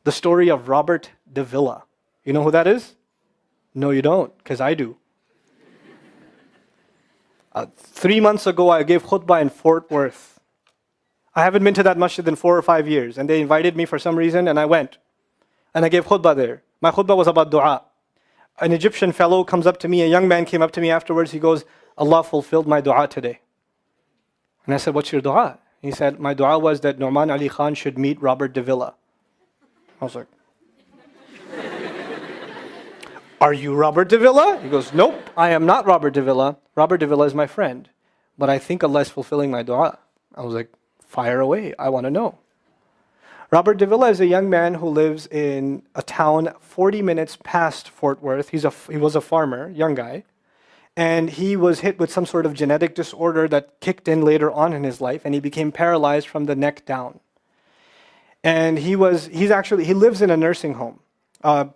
The story of Robert davila. You know who that is? No, you don't, because I do. 3 months ago, I gave khutbah in Fort Worth. I haven't been to that masjid in 4 or 5 years, and they invited me for some reason, and I went. And I gave khutbah there. My khutbah was about dua. An Egyptian fellow comes up to me, a young man came up to me afterwards, he goes, Allah fulfilled my dua today. And I said, what's your dua? He said, my dua was that Nouman Ali Khan should meet Robert davila. I was like, are you Robert davila? He goes, nope, I am not Robert davila. Robert davila is my friend. But I think Allah is fulfilling my dua. I was like, fire away, I want to know. Robert davila is a young man who lives in a town 40 minutes past Fort Worth. He was a farmer, young guy. And he was hit with some sort of genetic disorder that kicked in later on in his life, and he became paralyzed from the neck down. And he lives in a nursing home.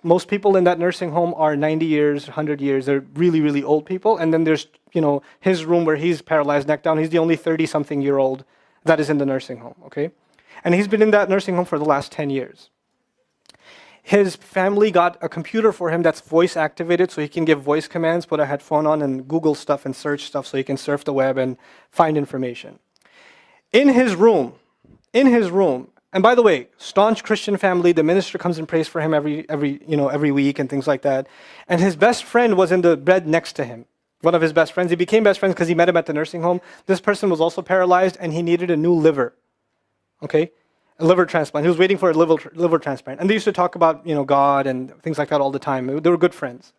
Most people in that nursing home are 90 years, 100 years. They're really, really old people. And then there's, his room where he's paralyzed neck down. He's the only 30-something-year-old that is in the nursing home, okay? And he's been in that nursing home for the last 10 years. His family got a computer for him that's voice activated, so he can give voice commands, put a headphone on and Google stuff and search stuff so he can surf the web and find information. In his room, and by the way, staunch Christian family, the minister comes and prays for him every week and things like that. And his best friend was in the bed next to him. One of his best friends. He became best friends because he met him at the nursing home. This person was also paralyzed and he needed a new liver. Okay? A liver transplant. He was waiting for a liver transplant. And they used to talk about, God and things like that all the time. They were good friends.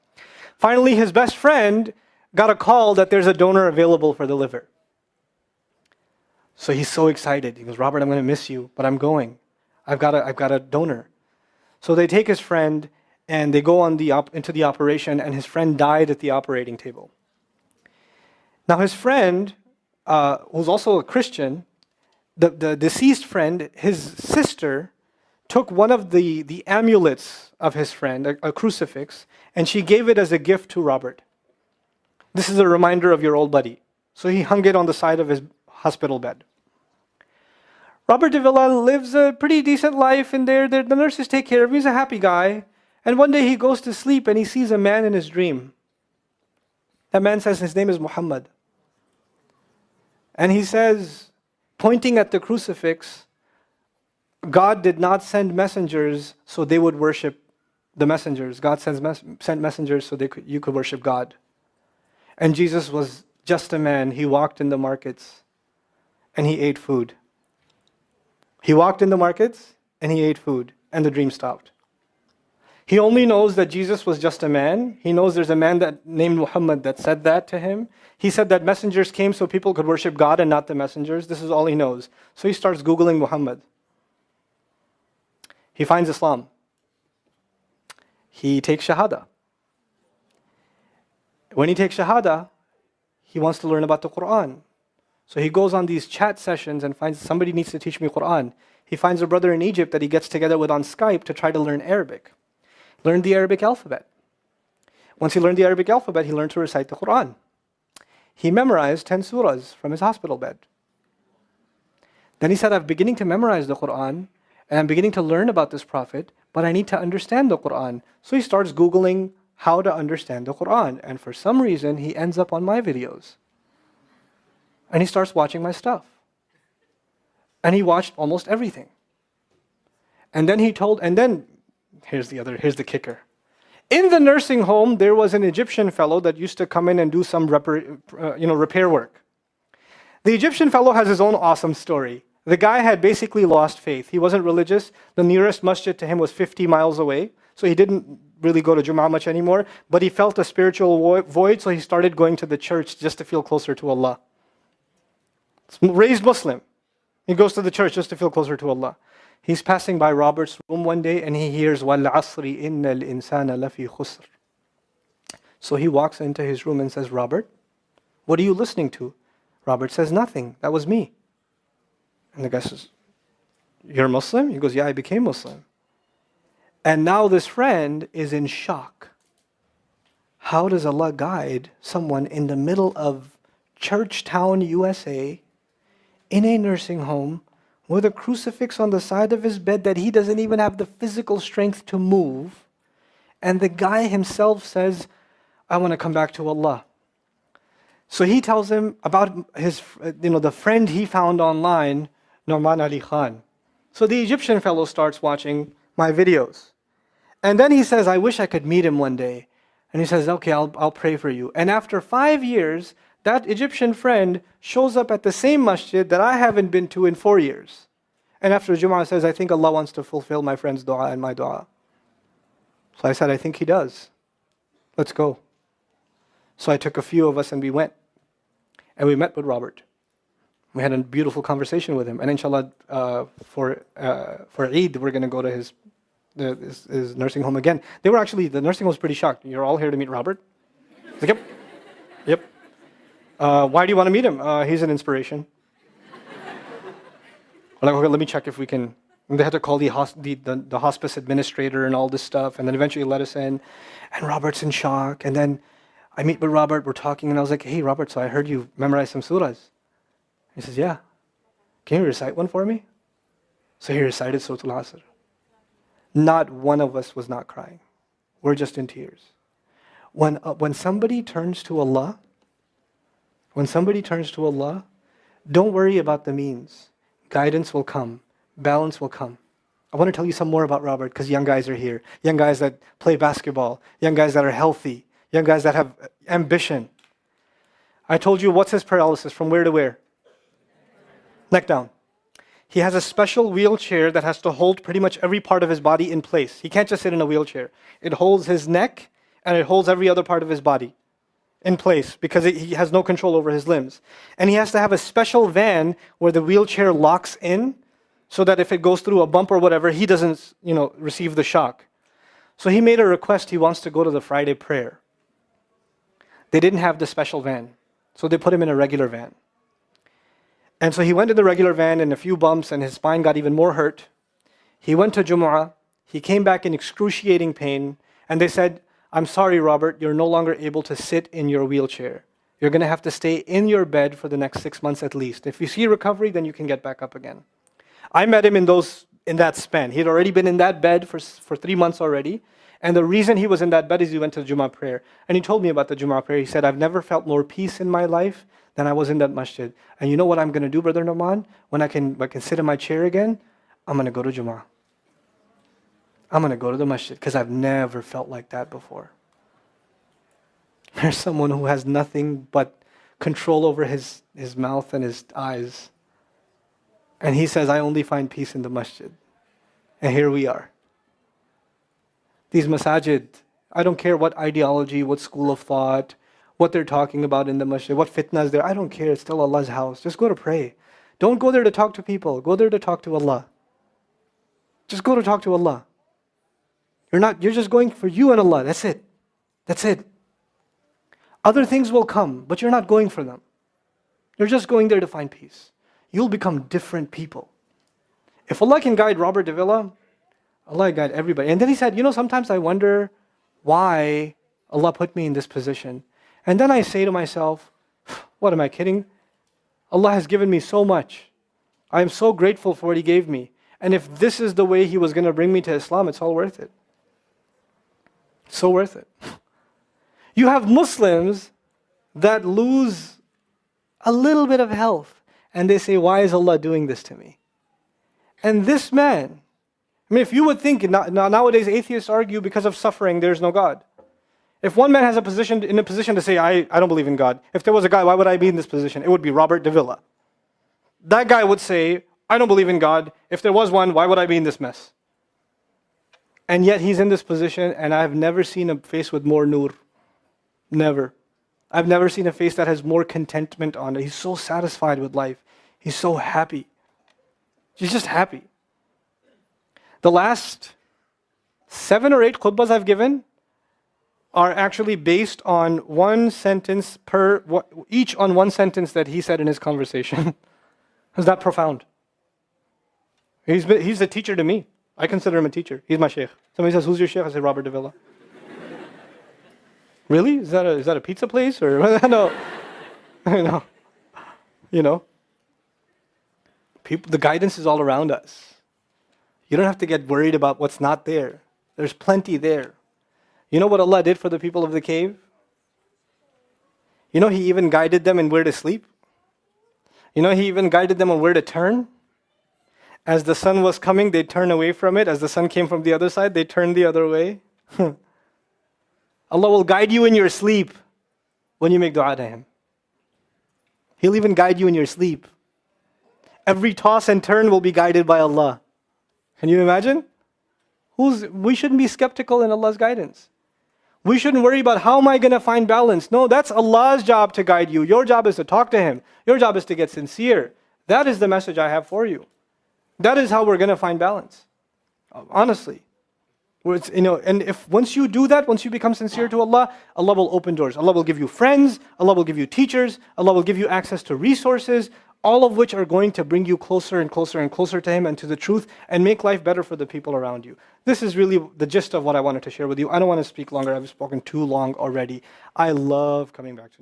Finally, his best friend got a call that there's a donor available for the liver. So he's so excited. He goes, Robert, I'm going to miss you, but I'm going. I've got a donor. So they take his friend and they go into the operation, and his friend died at the operating table. Now his friend, who's also a Christian, the deceased friend, his sister, took one of the amulets of his friend, a crucifix, and she gave it as a gift to Robert. This is a reminder of your old buddy. So he hung it on the side of his hospital bed. Robert davila lives a pretty decent life in there. The nurses take care of him. He's a happy guy. And one day he goes to sleep and he sees a man in his dream. That man says his name is Muhammad. And he says, pointing at the crucifix, God did not send messengers so they would worship the messengers. God sent messengers so you could worship God. And Jesus was just a man. He walked in the markets and he ate food. He walked in the markets and he ate food, and the dream stopped. He only knows that Jesus was just a man. He knows there's a man named Muhammad that said that to him. He said that messengers came so people could worship God and not the messengers. This is all he knows. So he starts Googling Muhammad. He finds Islam. He takes Shahada. When he takes Shahada, he wants to learn about the Quran. So he goes on these chat sessions and finds somebody needs to teach me Quran. He finds a brother in Egypt that he gets together with on Skype to try to learn Arabic. Learned the Arabic alphabet. Once he learned the Arabic alphabet, he learned to recite the Quran. He memorized 10 surahs from his hospital bed. Then he said, I'm beginning to memorize the Quran, and I'm beginning to learn about this prophet, but I need to understand the Quran. So he starts Googling how to understand the Quran. And for some reason, he ends up on my videos. And he starts watching my stuff. And he watched almost everything. And then here's the kicker. In the nursing home, there was an Egyptian fellow that used to come in and do some repair work. The Egyptian fellow has his own awesome story. The guy had basically lost faith. He wasn't religious. The nearest masjid to him was 50 miles away. So he didn't really go to Jummah much anymore. But he felt a spiritual void, so he started going to the church just to feel closer to Allah. Raised Muslim. He goes to the church just to feel closer to Allah. He's passing by Robert's room one day and he hears, وَالْعَصْرِ إِنَّ الْإِنسَانَ لَفِي خُسْرٍ. So he walks into his room and says, Robert, what are you listening to? Robert says, nothing. That was me. And the guy says, you're Muslim? He goes, yeah, I became Muslim. And now this friend is in shock. How does Allah guide someone in the middle of Churchtown, USA, in a nursing home, with a crucifix on the side of his bed that he doesn't even have the physical strength to move. And the guy himself says, I want to come back to Allah. So he tells him about his, the friend he found online, Nouman Ali Khan. So the Egyptian fellow starts watching my videos. And then he says, I wish I could meet him one day. And he says, okay, I'll pray for you. And after 5 years, that Egyptian friend shows up at the same masjid that I haven't been to in 4 years. And after Jum'ah says, I think Allah wants to fulfill my friend's dua and my dua. So I said, I think He does. Let's go. So I took a few of us and we went. And we met with Robert. We had a beautiful conversation with him. And inshallah, for Eid, we're going to go to his nursing home again. The nursing home was pretty shocked. You're all here to meet Robert? He's like, yep. Why do you want to meet him? He's an inspiration. I'm like, okay, let me check if we can. And they had to call the hospice administrator and all this stuff, and then eventually let us in. And Robert's in shock. And then I meet with Robert, we're talking, and I was like, hey, Robert, so I heard you memorize some surahs. He says, yeah. Can you recite one for me? So he recited Surah Al-Asr. Not one of us was not crying. We're just in tears. When somebody turns to Allah, don't worry about the means. Guidance will come. Balance will come. I want to tell you some more about Robert because young guys are here. Young guys that play basketball. Young guys that are healthy. Young guys that have ambition. I told you what's his paralysis, from where to where? Neck down. He has a special wheelchair that has to hold pretty much every part of his body in place. He can't just sit in a wheelchair. It holds his neck and it holds every other part of his body in place because he has no control over his limbs. And he has to have a special van where the wheelchair locks in so that if it goes through a bump or whatever, he doesn't, receive the shock. So he made a request. He wants to go to the Friday prayer. They didn't have the special van, so they put him in a regular van. And so he went in the regular van and a few bumps and his spine got even more hurt. He went to Jumu'ah. He came back in excruciating pain. And they said, I'm sorry, Robert, you're no longer able to sit in your wheelchair. You're going to have to stay in your bed for the next 6 months at least. If you see recovery, then you can get back up again. I met him in that span. He had already been in that bed for 3 months already. And the reason he was in that bed is he went to the Jumu'ah prayer. And he told me about the Jumu'ah prayer. He said, I've never felt more peace in my life than I was in that masjid. And you know what I'm going to do, Brother Nouman? When I can sit in my chair again, I'm going to go to Jumu'ah. I'm going to go to the masjid because I've never felt like that before. There's someone who has nothing but control over his mouth and his eyes. And he says, I only find peace in the masjid. And here we are. These masajid, I don't care what ideology, what school of thought, what they're talking about in the masjid, what fitna is there. I don't care. It's still Allah's house. Just go to pray. Don't go there to talk to people. Go there to talk to Allah. Just go to talk to Allah. You're just going for you and Allah. That's it. That's it. Other things will come, but you're not going for them. You're just going there to find peace. You'll become different people. If Allah can guide Robert Davila, Allah guide everybody. And then he said, sometimes I wonder why Allah put me in this position. And then I say to myself, what am I kidding? Allah has given me so much. I am so grateful for what He gave me. And if this is the way He was going to bring me to Islam, it's all worth it. So worth it. You have Muslims that lose a little bit of health and they say, why is Allah doing this to me? And this man, if you would think, nowadays atheists argue because of suffering, there's no God. If one man has in a position to say, I don't believe in God. If there was a guy, why would I be in this position? It would be Robert Davila. That guy would say, I don't believe in God. If there was one, why would I be in this mess? And yet he's in this position, and I've never seen a face with more nur. Never. I've never seen a face that has more contentment on it. He's so satisfied with life. He's so happy. He's just happy. The last 7 or 8 khutbahs I've given are actually based on one sentence each on one sentence that he said in his conversation. Is that profound? He's a teacher to me. I consider him a teacher. He's my sheikh. Somebody says, who's your sheikh? I say, Robert Davila. Really? Is that a pizza place? Or no. The guidance is all around us. You don't have to get worried about what's not there. There's plenty there. You know what Allah did for the people of the cave? You know He even guided them in where to sleep. You know He even guided them on where to turn. As the sun was coming, they'd turn away from it. As the sun came from the other side, they'd turn the other way. Allah will guide you in your sleep when you make dua to Him. He'll even guide you in your sleep. Every toss and turn will be guided by Allah. Can you imagine? We shouldn't be skeptical in Allah's guidance. We shouldn't worry about how am I going to find balance. No, that's Allah's job to guide you. Your job is to talk to Him. Your job is to get sincere. That is the message I have for you. That is how we're going to find balance. Honestly. And if once you do that, once you become sincere to Allah, Allah will open doors. Allah will give you friends. Allah will give you teachers. Allah will give you access to resources, all of which are going to bring you closer and closer and closer to Him and to the truth and make life better for the people around you. This is really the gist of what I wanted to share with you. I don't want to speak longer. I've spoken too long already. I love coming back to you.